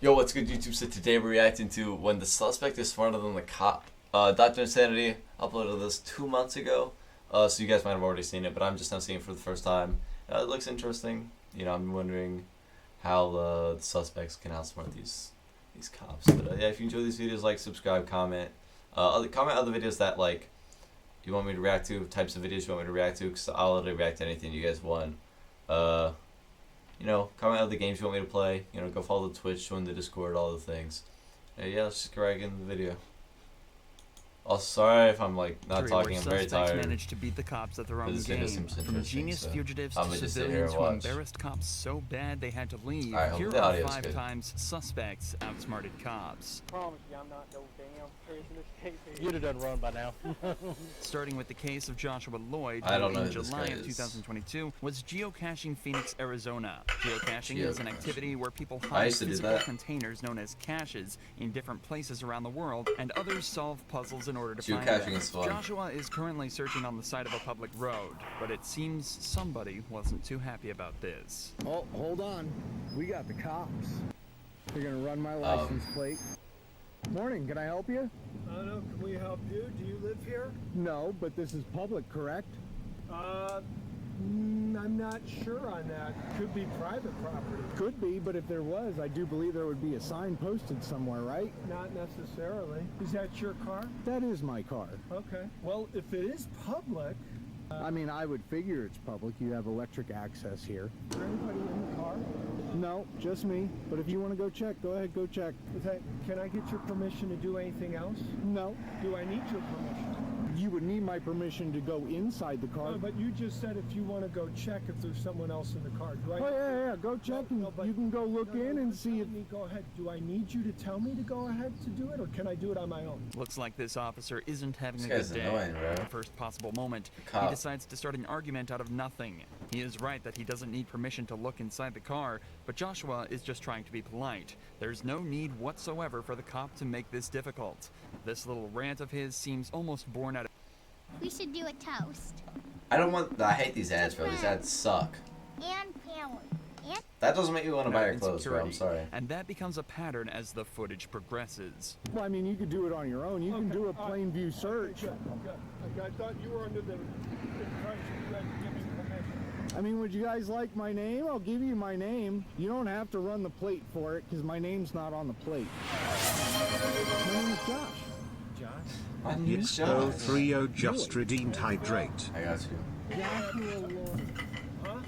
Yo, what's good, YouTube? So today we're reacting to When the Suspect is Smarter Than the Cop. Dr. Insanity uploaded this 2 months ago, so you guys might have already seen it, but I'm just now seeing it for the first time. It looks interesting. You know, I'm wondering how the suspects can outsmart these cops. But yeah, if you enjoy these videos, like, subscribe, comment. Comment other videos that, like, you want me to react to, types of videos you want me to react to, because I'll literally react to anything you guys want. You know, comment other games you want me to play. You know, go follow the Twitch, join the Discord, all the things. Yeah, let's just get right into the video. Also, sorry if I'm like not talking. I'm very tired. Managed to beat the cops at their own game. From genius so fugitives to civilians who embarrassed cops so bad they had to leave. Right, here are 5 times suspects outsmarted cops. I promise you, I'm not no damn prisoner. You'd have done run by now. Starting with the case of Joshua Lloyd, who in July of 2022 was geocaching Phoenix, Arizona. Geocaching is an activity where people hide physical containers known as caches in different places around the world, and others solve puzzles in order to find them. Joshua is currently searching on the side of a public road, but it seems somebody wasn't too happy about this. Oh, hold on. We got the cops. They're gonna run my license plate. Morning, can I help you? No, can we help you? Do you live here? No, but this is public, correct? I'm not sure on that. Could be private property. Could be, but if there was, I do believe there would be a sign posted somewhere, right? Not necessarily. Is that your car? That is my car. Okay. Well, if it is public... I mean, I would figure it's public. You have electric access here. Is there anybody in the car? No, just me. But if you want to go check, go ahead, go check. Can I get your permission to do anything else? No. Do I need your permission? You would need my permission to go inside the car. No, but you just said if you want to go check if there's someone else in the car. Do I? Oh, yeah, go check and you can go look in and see if... Go ahead. Do I need you to tell me to go ahead to do it, or can I do it on my own? Looks like this officer isn't having a good day. At the first possible moment, he decides to start an argument out of nothing. He is right that he doesn't need permission to look inside the car, but Joshua is just trying to be polite. There's no need whatsoever for the cop to make this difficult. This little rant of his seems almost born out of... We should do a toast. I hate these ads, bro. These ads suck. And family. And that doesn't make you want to buy your clothes, bro. I'm sorry. And that becomes a pattern as the footage progresses. Well, I mean, you could do it on your own. You can do a plain view search. Okay. I thought you were under the impression you had to give me permission. I mean, would you guys like my name? I'll give you my name. You don't have to run the plate for it, because my name's not on the plate. My name is Josh. Josh? It's 030 just redeemed hydrate. I got you. Joshua Lloyd. Huh?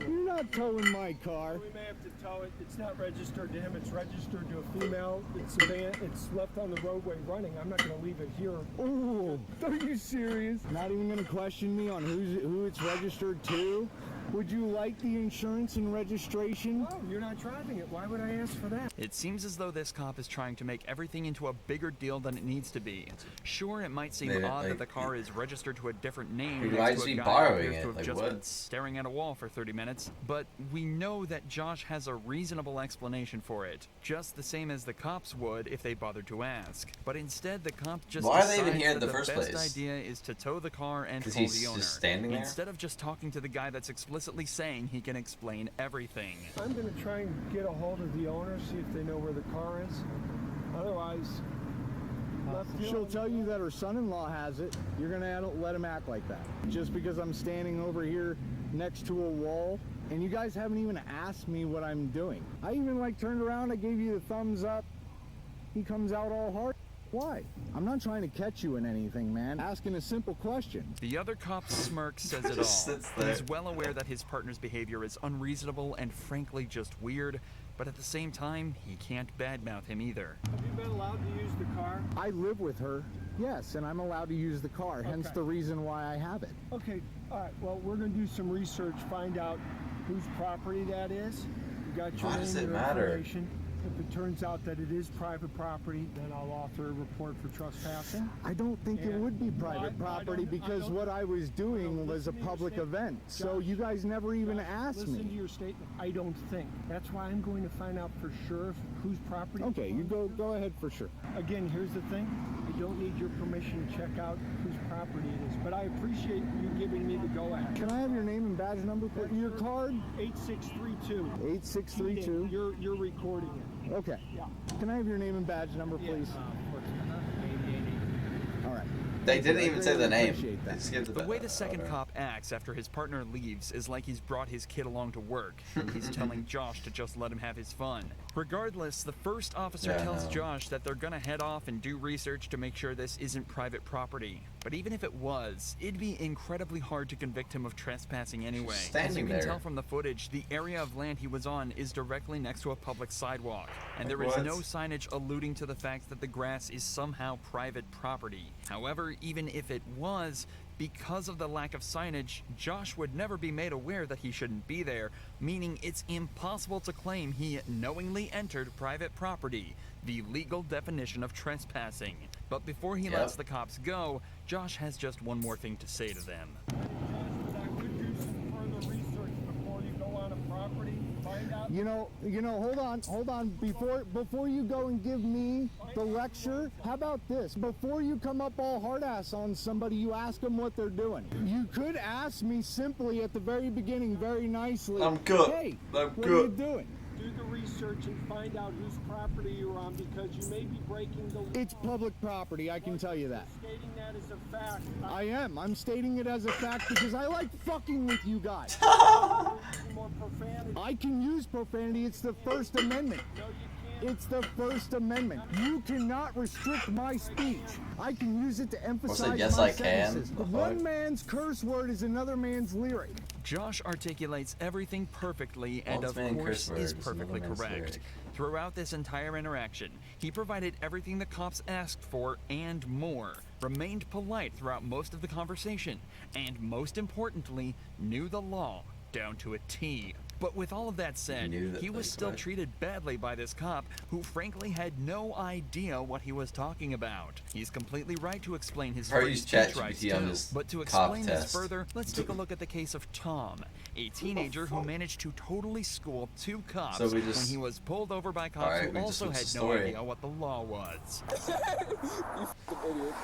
You're not towing my car. We may have to tow it. It's not registered to him. It's registered to a female. It's a van. It's left on the roadway running. I'm not going to leave it here. Oh, are you serious? Not even going to question me on who it's registered to? Would you like the insurance and registration? Oh, you're not driving it. Why would I ask for that? It seems as though this cop is trying to make everything into a bigger deal than it needs to be. Sure, it might seem odd that the car is registered to a different name next to a guy who appears to have just been staring at a wall for 30 minutes, but we know that Josh has a reasonable explanation for it, just the same as the cops would if they bothered to ask. But instead, the cop just decides that the best idea is to tow the car and pull the owner, instead of just talking to the guy that's explicitly saying he can explain everything. I'm going to try and get a hold of the owner, see if they know where the car is. Otherwise, she'll tell you that her son-in-law has it. You're going to let him act like that. Just because I'm standing over here next to a wall, and you guys haven't even asked me what I'm doing. I even turned around, I gave you the thumbs up. He comes out all hard. Why? I'm not trying to catch you in anything, man. Asking a simple question. The other cop's smirk says it all. He's well aware that his partner's behavior is unreasonable and frankly just weird, but at the same time, he can't badmouth him either. Have you been allowed to use the car? I live with her, yes, and I'm allowed to use the car, hence the reason why I have it. Okay, all right, well, we're going to do some research, find out whose property that is. You got your name and your information. If it turns out that it is private property, then I'll author a report for trespassing. I don't think it would be private property because what I was doing was a public event. So you guys never even asked me. Listen to your statement. I don't think. That's why I'm going to find out for sure whose property. Okay, you go ahead for sure. Again, here's the thing. I don't need your permission to check out whose property it is, but I appreciate you giving me the go-ahead. Can I have your name and badge number? Your card? 8632. 8632. You're recording it. Okay. Yeah. Can I have your name and badge number, please? All right. They didn't even say the name. The way the second cop acts after his partner leaves is like he's brought his kid along to work, and he's telling Josh to just let him have his fun. Regardless, the first officer tells Josh that they're gonna head off and do research to make sure this isn't private property. But even if it was, it'd be incredibly hard to convict him of trespassing anyway. As you can tell from the footage, the area of land he was on is directly next to a public sidewalk, and there is no signage alluding to the fact that the grass is somehow private property. However, even if it was, because of the lack of signage, Josh would never be made aware that he shouldn't be there, meaning it's impossible to claim he knowingly entered private property, the legal definition of trespassing. But before he lets the cops go, Josh has just one more thing to say to them. You know, hold on. Before you go and give me the lecture, how about this? Before you come up all hard ass on somebody, you ask them what they're doing. You could ask me simply at the very beginning, very nicely. I'm good. Hey, what are you doing? Do the research and find out whose property you're on, because you may be breaking the law. It's public property, I can tell you that. Stating that as a fact. I am. I'm stating it as a fact because I like fucking with you guys. More profanity. I can use profanity. It's the First Amendment. No, you can't. It's the First Amendment. You cannot restrict my speech. I can use it to emphasize yes, my I sentences. can. One man's curse word is another man's lyric. Josh articulates everything perfectly and of course is perfectly correct. Throughout this entire interaction, he provided everything the cops asked for and more, remained polite throughout most of the conversation, and most importantly, knew the law down to a T. But with all of that said, he was still treated badly by this cop who frankly had no idea what he was talking about. He's completely right to explain his free speech rights too. But to explain this further, let's take a look at the case of Tom, a teenager who managed to totally school two cops when he was pulled over by cops who also had no idea what the law was.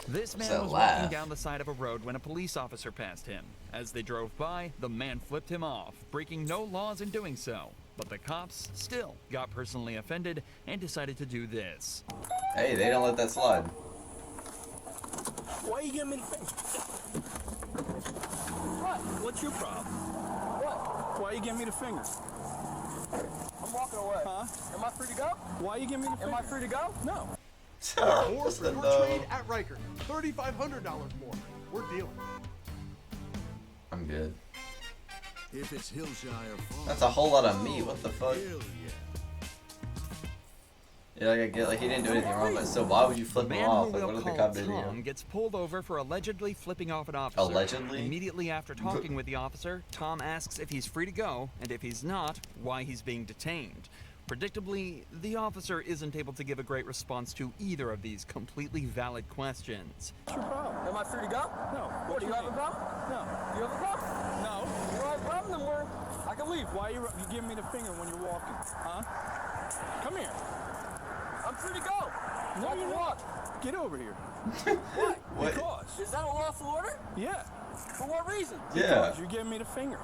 This man was walking down the side of a road when a police officer passed him. As they drove by, the man flipped him off, breaking no laws in doing so. But the cops still got personally offended and decided to do this. Hey, they don't let that slide. Why you giving me the finger? What? What's your problem? What? Why you giving me the finger? I'm walking away. Huh? Am I free to go? Why you giving me the finger? Am I free to go? No. Or trade at Riker. $3,500 more. We're dealing. I'm good. If it's Hillshire Farm, that's a whole lot of meat. What the fuck? Hell Yeah, like I get, like he didn't do anything wrong, but so why would you flip him off? Like, what did the cop do to Tom you? gets pulled over for allegedly flipping off an officer. Allegedly? Immediately after talking with the officer, Tom asks if he's free to go, and if he's not, why he's being detained. Predictably, the officer isn't able to give a great response to either of these completely valid questions. What's your problem? Am I free to go? No. What, do you have a problem? No. You have a problem? No. You don't have a problem, then I can leave. Why you giving me the finger when you're walking? Huh? Come here. I'm free to go. No, you're walk. not. Get over here. What? What? Because. Is that a lawful order? Yeah. For what reason? Yeah. Because you're giving me the finger.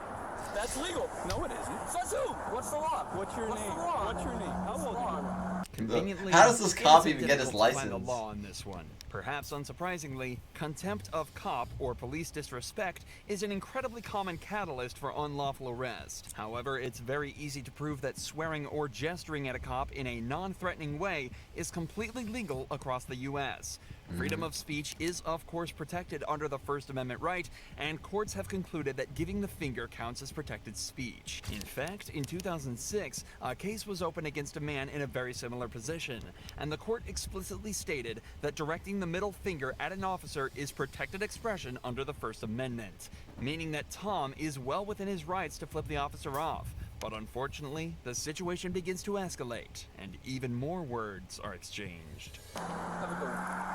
That's legal. No, it isn't. Says who? What's the law? What's your What's name? the law? What's your name? How old are you? Conveniently, how does this cop it even isn't get his difficult to find license? the law on this one. Perhaps unsurprisingly, contempt of cop or police disrespect is an incredibly common catalyst for unlawful arrest. However, it's very easy to prove that swearing or gesturing at a cop in a non-threatening way is completely legal across the U.S. Freedom of speech is, of course, protected under the First Amendment right, and courts have concluded that giving the finger counts as protected speech. In fact, in 2006, a case was opened against a man in a very similar position, and the court explicitly stated that directing the middle finger at an officer is protected expression under the First Amendment, meaning that Tom is well within his rights to flip the officer off. But unfortunately, the situation begins to escalate, and even more words are exchanged. Have a good one.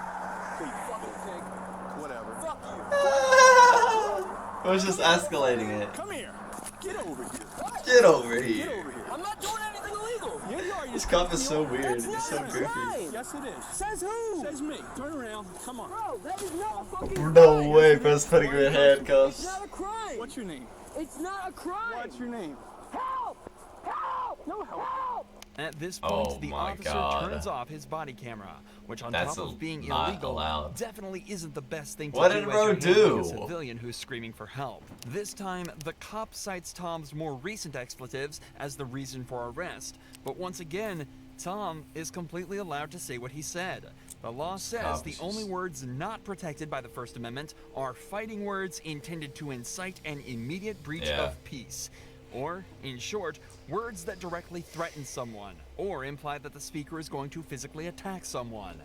You fucking pig. Whatever. Fuck you. I was just escalating it. Come here. Get over here. What? Get over Get here. over here. I'm not doing anything illegal. Yeah, you are. This cop is so weird. That's He's so not goofy. right. Yes, it is. Says who? Says me. Turn around. Come on. Bro, that is not a fucking No crime. way, bro's putting her in It's handcuffs. not a crime. What's your name? It's not a crime. What's your name? Help! Help! No help. Help! At this point, the officer turns off his body camera, which on top of being illegal, definitely isn't the best thing to do as you're handling a civilian who's screaming for help. This time, the cop cites Tom's more recent expletives as the reason for arrest, but once again, Tom is completely allowed to say what he said. The law says the only words not protected by the First Amendment are fighting words intended to incite an immediate breach of peace. Or, in short, words that directly threaten someone, or imply that the speaker is going to physically attack someone.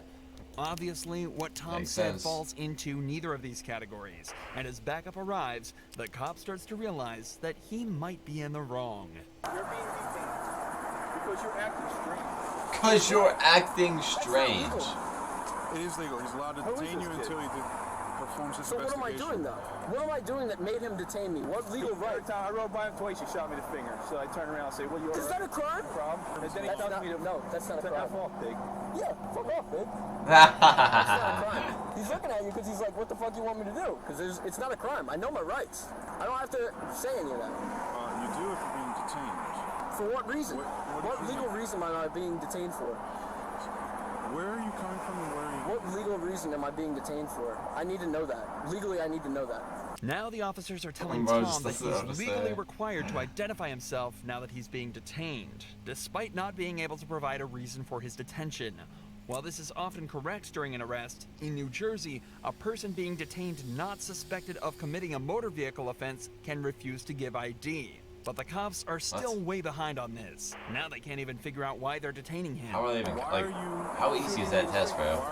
Obviously, what Tom said falls into neither of these categories, and as backup arrives, the cop starts to realize that he might be in the wrong. You're being detained because you're acting strange. Because you're acting strange. It is legal. He's allowed to detain you until he performs his investigation. So what am I doing, though? What am I doing that made him detain me? What legal right? Every time I rode by him twice, he shot me the finger. So I turned around and say, "Well, you're Is that a crime? problem?" And then he tells me to no, that's not a crime. F off, pig. Yeah, fuck off, pig. That's not a crime. He's looking at you because he's like, "What the fuck you want me to do?" Because it's not a crime. I know my rights. I don't have to say any of that. You do if you're being detained. For what reason? What legal reason am I being detained for? Where are you coming from and where are you? What legal reason am I being detained for? I need to know that. Legally, I need to know that. Now the officers are telling Tom that he's legally required to identify himself now that he's being detained, despite not being able to provide a reason for his detention. While this is often correct during an arrest, in New Jersey, a person being detained not suspected of committing a motor vehicle offense can refuse to give ID. But the cops are still way behind on this. Now they can't even figure out why they're detaining him. How are they even, like, how easy is that test, bro?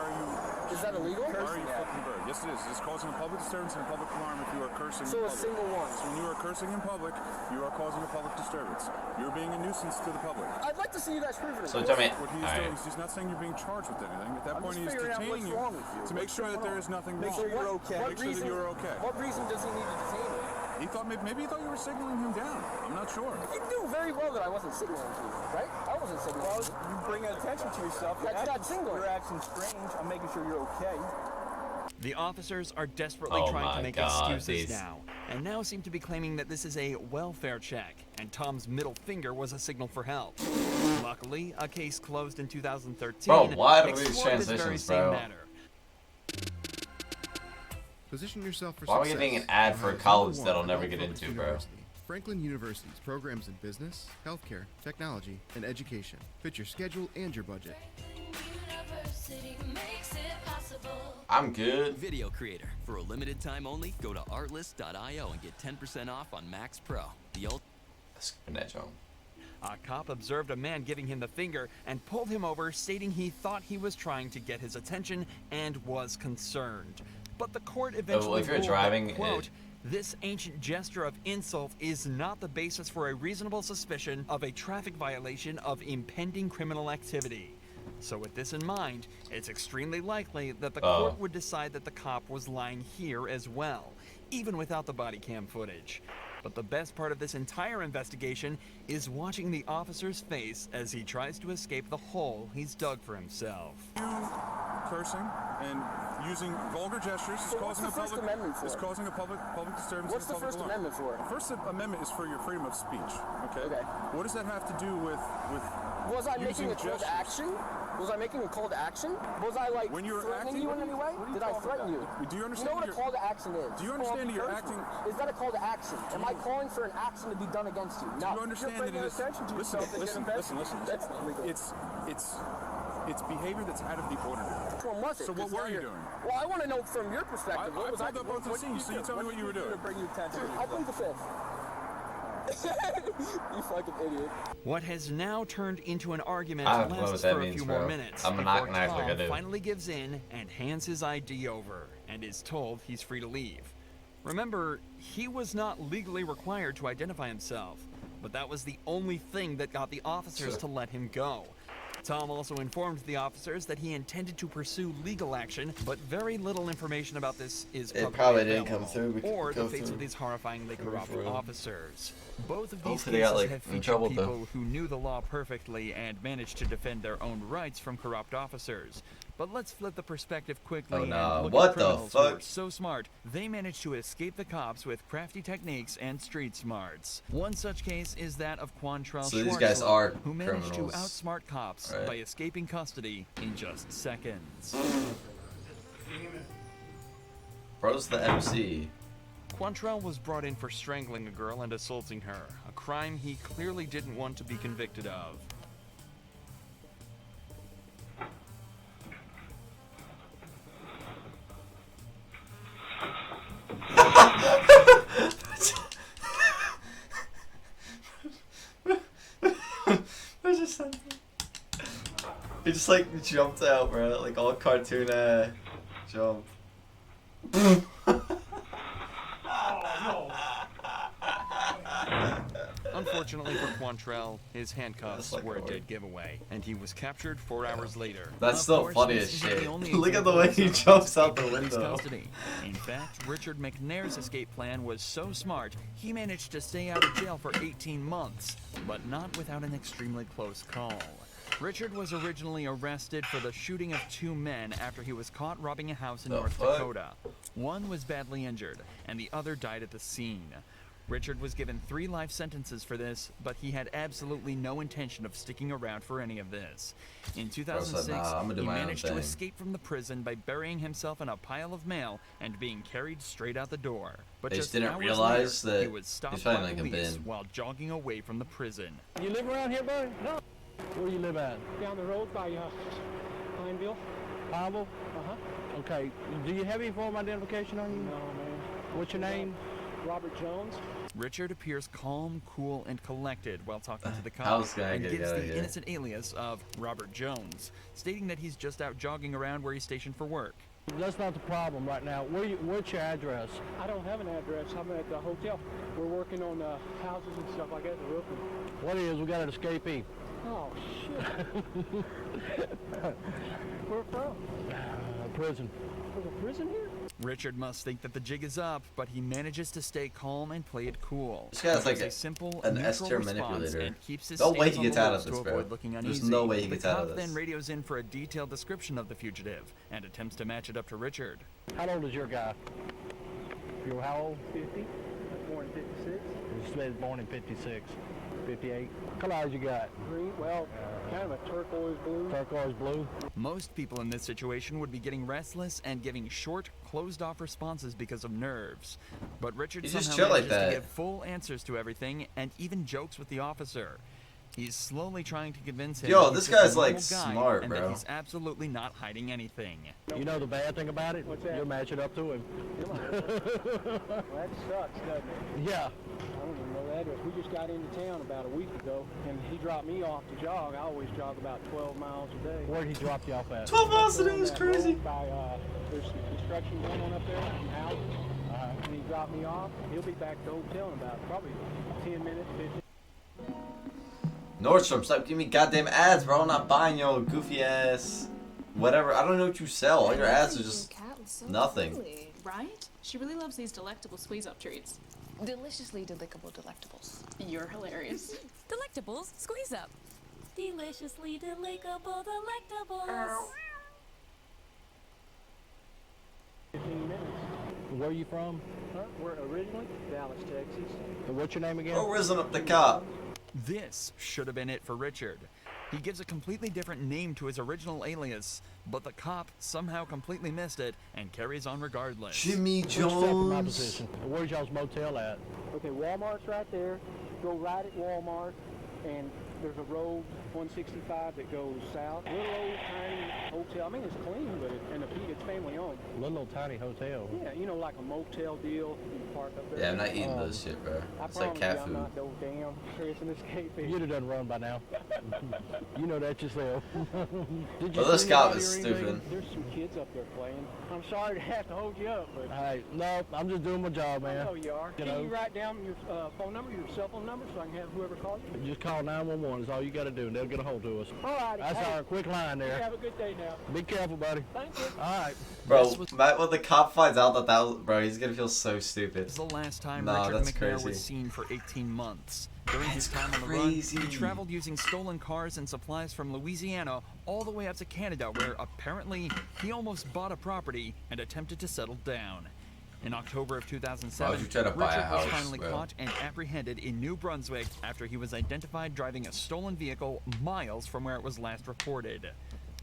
Is that illegal? Why are you flipping the bird? Yes, it is. It's causing a public disturbance and a public alarm if you are cursing in public. So a single one. So when you are cursing in public, you are causing a public disturbance. You're being a nuisance to the public. I'd like to see you guys prove it. So tell me, what he's doing is he's not saying you're being charged with anything. At that point, he's detaining you to make sure that there is nothing wrong. Make sure you're okay. Make sure that you're okay. What reason does he need to detain me? He thought maybe he thought you were signaling him down. I'm not sure. You knew very well that I wasn't signaling to you, right? I wasn't signaling. Well, you bring attention to yourself. That's not signaling. You're acting strange. I'm making sure you're okay. The officers are desperately trying to make excuses now, and now seem to be claiming that this is a welfare check, and Tom's middle finger was a signal for help. Luckily, a case closed in 2013 explored this very same matter. Position yourself for Why are we getting an ad for a college that I'll never get into, bro? Franklin University's programs in business, healthcare, technology, and education fit your schedule and your budget. I'm good. Video creator. For a limited time only, go to artlist.io and get 10% off on Max Pro. A cop observed a man giving him the finger and pulled him over, stating he thought he was trying to get his attention and was concerned. But the court eventually ruled that, quote, this ancient gesture of insult is not the basis for a reasonable suspicion of a traffic violation of impending criminal activity. So with this in mind, it's extremely likely that the court would decide that the cop was lying here as well, even without the body cam footage. But the best part of this entire investigation is watching the officer's face as he tries to escape the hole he's dug for himself. Cursing and using vulgar gestures is causing a public disturbance. What's the First Amendment for? The First Amendment is for your freedom of speech. Okay. What does that have to do with Was I making a call to action? Was I making a call to action? Was I like threatening you in any way? Did I threaten you? Do you understand? You know what a call to action is? Do you understand that you're acting? Is that a call to action? Am I calling for an action to be done against you? No. Do you understand that it is? Listen. It's behavior that's out of the ordinary. Which one was it? So what were you doing? Well, I want to know from your perspective. I pulled up both the scenes, so you tell me what you were doing. I plead the fifth. You fucking idiot. What has now turned into an argument lasts for a few more minutes before Tom finally gives in and hands his ID over and is told he's free to leave. Remember, he was not legally required to identify himself, but that was the only thing that got the officers to let him go. Tom also informed the officers that he intended to pursue legal action, but very little information about this is probably didn't come through or the fates of these horrifyingly corrupt officers. Both of these cases cases have featured people who knew the law perfectly and managed to defend their own rights from corrupt officers. But let's flip the perspective quickly. Oh no, and look what at the criminals who are fuck? so smart, they managed to escape the cops with crafty techniques and street smarts. One such case is that of Quantrell So these guys are who managed to criminals. outsmart cops Right. by escaping custody in just seconds. Bro's the MC. Quantrell was brought in for strangling a girl and assaulting her, a crime he clearly didn't want to be convicted of. He just like jumped out, bro, like all cartoon jump. Unfortunately for Quantrell, his handcuffs were a dead giveaway, and he was captured 4 hours later. That's still funny as shit. Look at the way he jumps out the window. In fact, Richard McNair's escape plan was so smart, he managed to stay out of jail for 18 months, but not without an extremely close call. Richard was originally arrested for the shooting of 2 men after he was caught robbing a house in North Dakota. One was badly injured, and the other died at the scene. Richard was given 3 life sentences for this, but he had absolutely no intention of sticking around for any of this. In 2006, he managed to escape from the prison by burying himself in a pile of mail and being carried straight out the door. But They just didn't hours realize later, that he was stopped he's probably by like a police bin. while jogging away from the prison. You live around here, buddy? No. Where you live at? Down the road by Pineville. Pineville? Uh-huh. Okay. Do you have any form of identification on you? No, man. What's your name? Robert Jones. Richard appears calm, cool, and collected while talking to the cops, and gives the innocent alias of Robert Jones, stating that he's just out jogging around where he's stationed for work. That's not the problem right now. What's your address? I don't have an address. I'm at the hotel. We're working on houses and stuff like that, the roofing. What is? We got an escapee. Oh, shit. Where from? Prison. There's a prison here? Richard must think that the jig is up, but he manages to stay calm and play it cool. This guy's like a simple, an neutral S-tier response manipulator. and keeps his No way stance he on gets the out of ropes this, to bro. avoid looking There's uneasy. no way he gets out of The this. cop then radios in for a detailed description of the fugitive and attempts to match it up to Richard. How old is your guy? You're how old? 50. Born in 56. You said born in 56. 58. What color eyes you got? Green. Well, kind of a turquoise blue. Turquoise blue. Most people in this situation would be getting restless and giving short, closed-off responses because of nerves. But Richard You just somehow chill like manages that. to give full answers to everything and even jokes with the officer. He's slowly trying to convince him Yo, that this he's just guy's, a normal like, guy smart, and bro. that he's absolutely not hiding anything. You know the bad thing about it? What's that? You'll match it up to him. Well, that sucks, doesn't it? Yeah. I don't even know the address. We just got into town about a week ago, and he dropped me off to jog. I always jog about 12 miles a day. Where'd he drop you off at? 12 miles a day is That crazy. road By, there's some construction going on up there, some houses. And he dropped me off. He'll be back to the hotel in about probably 10 minutes, 15. Nordstrom, stop giving me goddamn ads, bro. I'm not buying your goofy ass whatever. I don't know what you sell. All your ads are just nothing. Lovely, right? She really loves these delectable squeeze-up treats. Deliciously delectable delectables. You're hilarious. Delectables, squeeze up. Deliciously delectable delectables. 15 minutes. Where are you from? Huh? We're originally Dallas, Texas. And what's your name again? Oh, risen up the cop. This should have been it for Richard. He gives a completely different name to his original alias, but the cop somehow completely missed it and carries on regardless. Jimmy What's your from my Jones. position? Where's y'all's motel at? Okay, Walmart's right there. Go right at Walmart, and there's a road, 165, that goes south. Little old tiny hotel. I mean, it's clean, but it's family owned. Little old tiny hotel. Yeah, you know, like a motel deal. You park up there. Yeah, I'm not eating this shit, bro. I It's like promise cat you, I'm food. not no damn Chris escape. You'd have done run by now. You know that yourself. Did you Well, this see cop anybody is or anything? stupid. There's some kids up there playing. I'm sorry to have to hold you up, but Hey, no, I'm just doing my job, I man. know you are. Can you write down your phone number, your cell phone number, so I can have whoever calls you? Just call 911 is all you got to do, and they'll get a hold of us. All right. That's our quick line You there. have a good day now. Be careful, buddy. Thank you. All right. Bro, Matt, when the cop finds out that was, bro, he's gonna feel so stupid. This is the last time Nah, Richard that's McNair crazy. was seen for 18 months. During his time on the run, he traveled using stolen cars and supplies from Louisiana all the way up to Canada, where apparently he almost bought a property and attempted to settle down. In October of 2007, Richard was finally caught and apprehended in New Brunswick after he was identified driving a stolen vehicle miles from where it was last reported.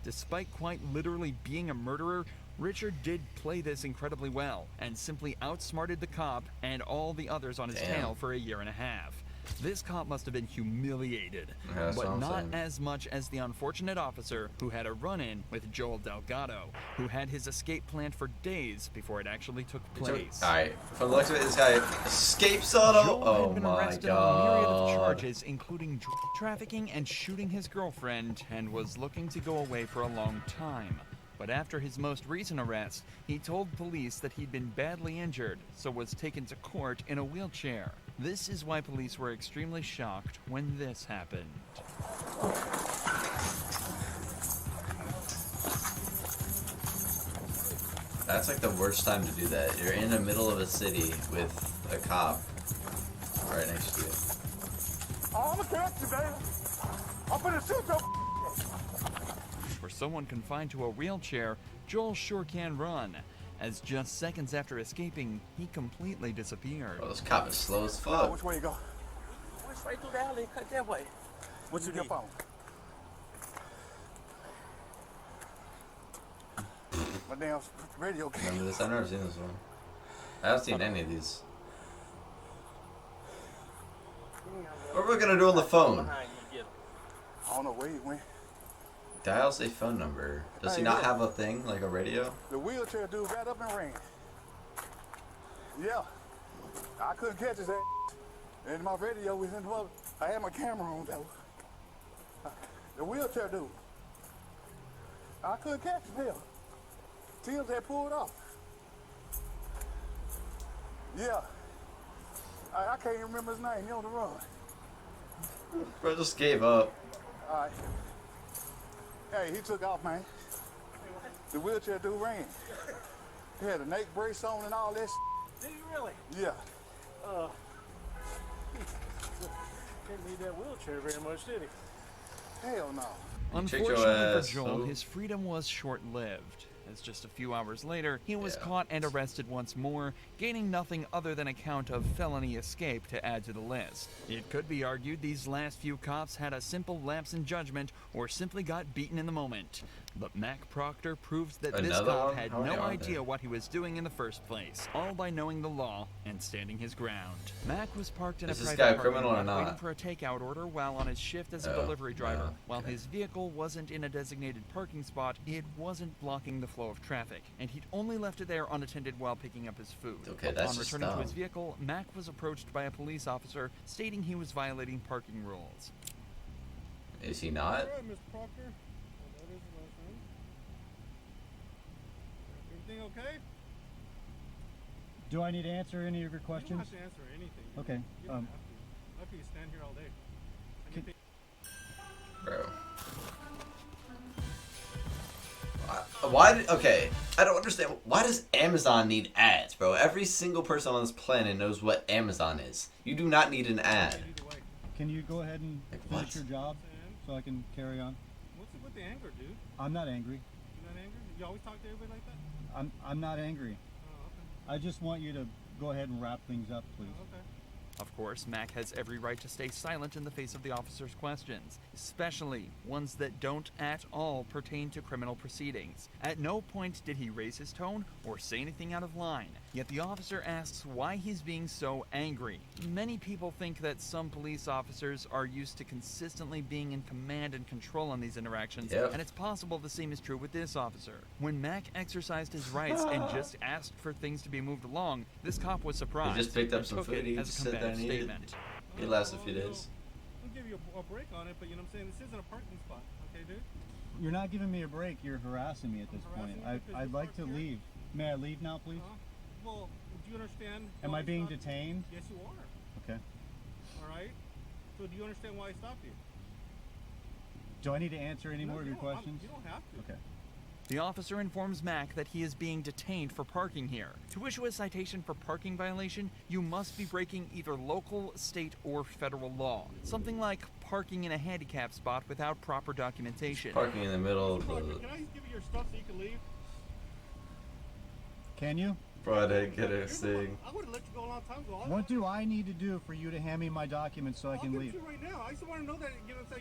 Despite quite literally being a murderer, Richard did play this incredibly well and simply outsmarted the cop and all the others on his tail for a year and a half. This cop must have been humiliated, but not as much as the unfortunate officer who had a run-in with Joel Delgado, who had his escape planned for days before it actually took place. Alright, from the looks of it, this guy escapes on him. Joel had been arrested on a myriad of charges, including drug trafficking and shooting his girlfriend, and was looking to go away for a long time. But after his most recent arrest, he told police that he'd been badly injured, so was taken to court in a wheelchair. This is why police were extremely shocked when this happened. That's like the worst time to do that. You're in the middle of a city with a cop right next to you. I'm gonna catch you, baby. I'm gonna shoot your. For someone confined to a wheelchair, Joel sure can run, as just seconds after escaping, he completely disappeared. Oh, this cop is slow as fuck. Which way you go? What's right through the alley? Cut that way. What's your phone? My damn radio game. Remember this? I've never seen this one. I haven't seen any of these. What are we gonna do on the phone? I don't know where you went. Dials a phone number. Does he not have a thing, like a radio? The wheelchair dude got up and ran. Yeah. I couldn't catch his ass. And my radio was in the mother. I had my camera on though. The wheelchair dude. I couldn't catch him. Hell. Tim's had pulled off. Yeah. I can't even remember his name. He on the run. Bro just gave up. Alright. Hey, he took off, man. The wheelchair dude ran. He had a neck brace on and all that. Did you really? Yeah. Didn't need that wheelchair very much, did he? Hell no. Unfortunately for Joel, his freedom was short-lived, as just a few hours later, he was caught and arrested once more, gaining nothing other than a count of felony escape to add to the list. It could be argued these last few cops had a simple lapse in judgment or simply got beaten in the moment. But Mac Proctor proved that this cop had no idea what he was doing in the first place, all by knowing the law and standing his ground. Mac was parked in a private parking lot waiting for a takeout order while on his shift as a delivery driver. While his vehicle wasn't in a designated parking spot, it wasn't blocking the flow of traffic, and he'd only left it there unattended while picking up his food. Upon returning to his vehicle, Mac was approached by a police officer stating he was violating parking rules. Is he not? All right, Mr. Proctor. That is the last name. Everything okay? Do I need to answer any of your questions? You don't have to answer anything. Okay. You don't have to. I could stand here all day. Bro. Why? Okay, I don't understand. Why does Amazon need ads, bro? Every single person on this planet knows what Amazon is. You do not need an ad. Can you go ahead and finish your job so I can carry on? What's with the anger, dude? I'm not angry. You're not angry? You always talk to everybody like that? I'm not angry. Oh, okay. I just want you to go ahead and wrap things up, please. Oh, okay. Of course, Mac has every right to stay silent in the face of the officer's questions, especially ones that don't at all pertain to criminal proceedings. At no point did he raise his tone or say anything out of line, yet the officer asks why he's being so angry. Many people think that some police officers are used to consistently being in command and control on these interactions, and it's possible the same is true with this officer. When Mac exercised his rights and just asked for things to be moved along, this cop was surprised. He just picked up some food. He said that he needed. He lasted a few days. I'll give you a break on it, but you know what I'm saying? This isn't a parking spot, okay, dude? You're not giving me a break. You're harassing me at this point. I'd like to leave. May I leave now, please? Well, do you understand? Am I being detained? Yes, you are. Okay. All right. So do you understand why I stopped you? Do I need to answer any more of your questions? You don't have to. Okay. The officer informs Mac that he is being detained for parking here. To issue a citation for parking violation, you must be breaking either local, state, or federal law. Something like parking in a handicap spot without proper documentation. Parking in the middle of the... Can I give you your stuff so you can leave? Can you? Bro, I didn't get a thing. I would have let you go a long time ago. What do I need to do for you to hand me my documents so I can leave? I'll give it to you right now. I just want to know that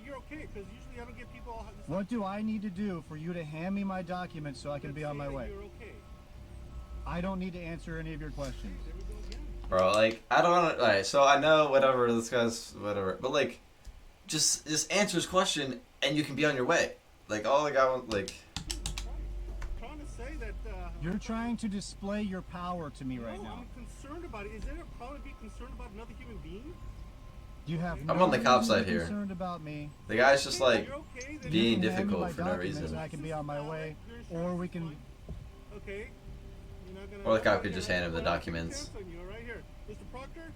you're okay, because usually I don't get people all... What do I need to do for you to hand me my documents so I can be on my way? You're okay. I don't need to answer any of your questions. Bro, like, I don't want to... Alright, so I know whatever, this guy's whatever. But, like, just answer his question and you can be on your way. Like, all the guy wants, like... You're trying to display your power to me right now. I'm concerned about it. Is there a problem to be concerned about another human being? You have I'm on the cop side here. Concerned about me. The guy's just like being difficult for no reason. I can be on my way, or we can. Okay. Or the cop could just hand him the documents. Right here, Mr. Proctor.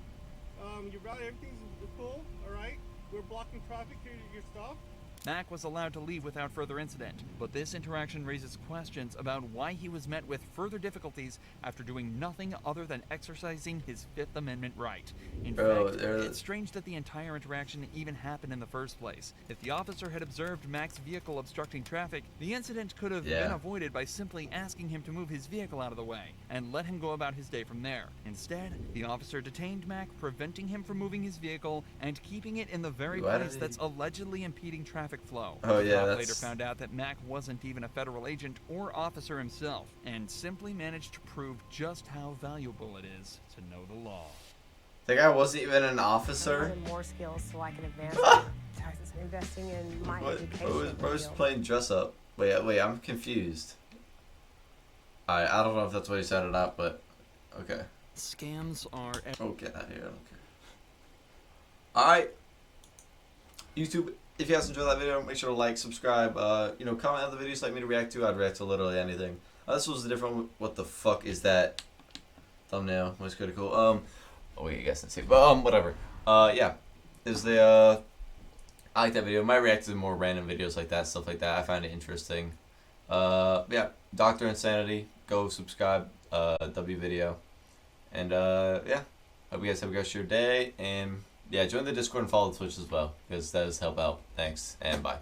You brought everything's cool. All right. We're blocking traffic. Here's your stuff. Mac was allowed to leave without further incident, but this interaction raises questions about why he was met with further difficulties after doing nothing other than exercising his Fifth Amendment right. In fact, it's strange that the entire interaction even happened in the first place. If the officer had observed Mac's vehicle obstructing traffic, the incident could have been avoided by simply asking him to move his vehicle out of the way and let him go about his day from there. Instead, the officer detained Mac, preventing him from moving his vehicle and keeping it in the very place that's allegedly impeding traffic flow. Oh yeah, the cop later found out that Mac wasn't even a federal agent or officer himself, and simply managed to prove just how valuable it is to know the law. The guy wasn't even an officer. More skills so I can advance investing in my education. Bro was playing dress up. Wait, I'm confused. I don't know if that's what he said or not, but okay. Scams are. Oh, get out of here! I don't care. All right, YouTube. If you guys enjoyed that video, make sure to like, subscribe, comment on the videos you'd like me to react to. I'd react to literally anything. This was a different, what the fuck is that thumbnail? Was pretty cool. Oh wait, you guys didn't see it, but whatever. Yeah, I like that video. I might react to more random videos like that, stuff like that. I find it interesting. Yeah, Dr. Insanity, go subscribe, W video, and yeah, hope you guys have a good day, and yeah, join the Discord and follow the Twitch as well, because that does help out. Thanks, and bye.